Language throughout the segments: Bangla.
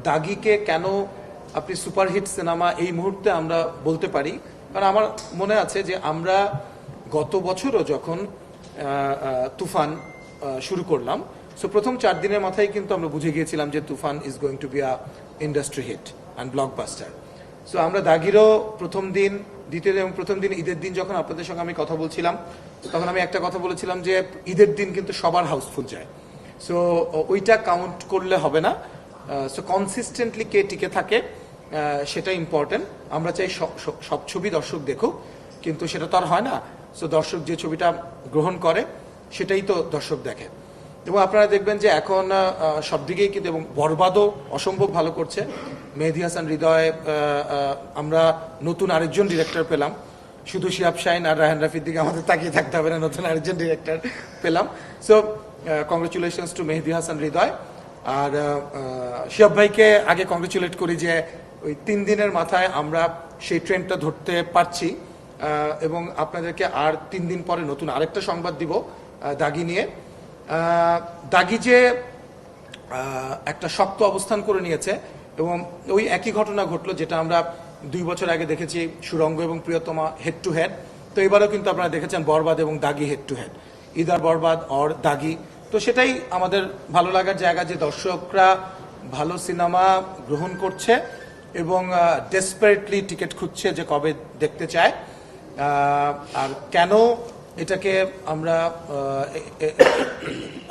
দাগিকে কেন আপনি সুপারহিট সিনেমা এই মুহূর্তে আমরা বলতে পারি, কারণ আমার মনে আছে যে আমরা গত বছরও যখন তুফান শুরু করলাম, সো প্রথম 4 দিনের মাথায় কিন্তু আমরা বুঝে গিয়েছিলাম যে Toofan is going to be a industry hit and blockbuster. So আমরা দাগিরও প্রথম দিন, দ্বিতীয় এবং প্রথম দিন ঈদের দিন যখন আপনাদের সঙ্গে আমি কথা বলছিলাম, তখন আমি একটা কথা বলেছিলাম যে ঈদের দিন কিন্তু সবার হাউসফুল যায়। সো ওইটা কাউন্ট করলে হবে না। সো কনসিস্টেন্টলি কে টিকে থাকে সেটা ইম্পর্টেন্ট। আমরা চাই সব ছবি দর্শক দেখুক, কিন্তু সেটা তো আর হয় না। সো দর্শক যে ছবিটা গ্রহণ করে সেটাই তো দর্শক দেখে। এবং আপনারা দেখবেন যে এখন সব দিকেই কিন্তু, এবং বরবাদও অসম্ভব ভালো করছে। মেহেদী হাসান হৃদয়, আমরা নতুন আরেকজন ডিরেক্টর পেলাম। শুধু শিহাব শাহিন আর রায়হান রাফির দিকে আমাদের তাকিয়ে থাকতে হবে না, নতুন আরেকজন ডিরেক্টর পেলাম। সো কংগ্রেচুলেশনস টু মেহেদী হাসান হৃদয়। আর শিহাব ভাইকে আগে কংগ্রেচুলেট করি যে ওই 3 দিনের মাথায় আমরা সেই ট্রেন্ডটা ধরতে পারছি, এবং আপনাদেরকে আর 3 দিন পরে নতুন আরেকটা সংবাদ দিব দাগি নিয়ে। দাগি যে একটা শক্ত অবস্থান করে নিয়েছে, এবং ওই একই ঘটনা ঘটলো যেটা আমরা 2 বছর আগে দেখেছি সুরঙ্গ এবং প্রিয়তমা হেড টু হেড। তো এবারও কিন্তু আপনারা দেখেছেন বরবাদ এবং দাগি head to head, either Borbaad or দাগি। তো সেটাই আমাদের ভালো লাগার জায়গা যে দর্শকরা ভালো সিনেমা গ্রহণ করছে এবং ডেসপারেটলি টিকিট খুঁজছে যে কবে দেখতে চায়। আর কেন এটাকে আমরা,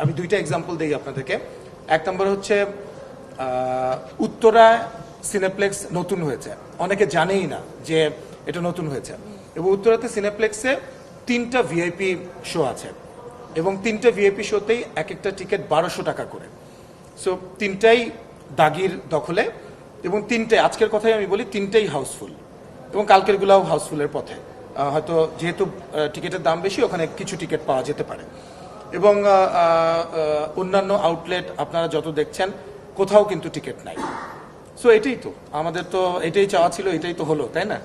আমি 2টা এক্সাম্পল দিই আপনাদেরকে। 1 নম্বর হচ্ছে উত্তরা সিনেপ্লেক্স নতুন হয়েছে, অনেকে জানেই না যে এটা নতুন হয়েছে। এবং উত্তরাতে সিনেপ্লেক্সে 3টা ভিআইপি শো আছে, এবং 3টে ভিআইপি শোতেই এক একটা টিকিট 1200 টাকা করে। সো 3টাই দাগির দখলে, এবং 3টাই, আজকের কথাই আমি বলি, 3টাই হাউসফুল, এবং কালকেরগুলোও হাউসফুলের পথে। হয়তো যেহেতু টিকিটের দাম বেশি, ওখানে কিছু টিকিট পাওয়া যেতে পারে। এবং অন্যান্য আউটলেট আপনারা যত দেখছেন, কোথাও কিন্তু টিকিট নাই। সো এটাই তো আমাদের, তো এটাই চাওয়া ছিল, এটাই তো হলো, তাই না?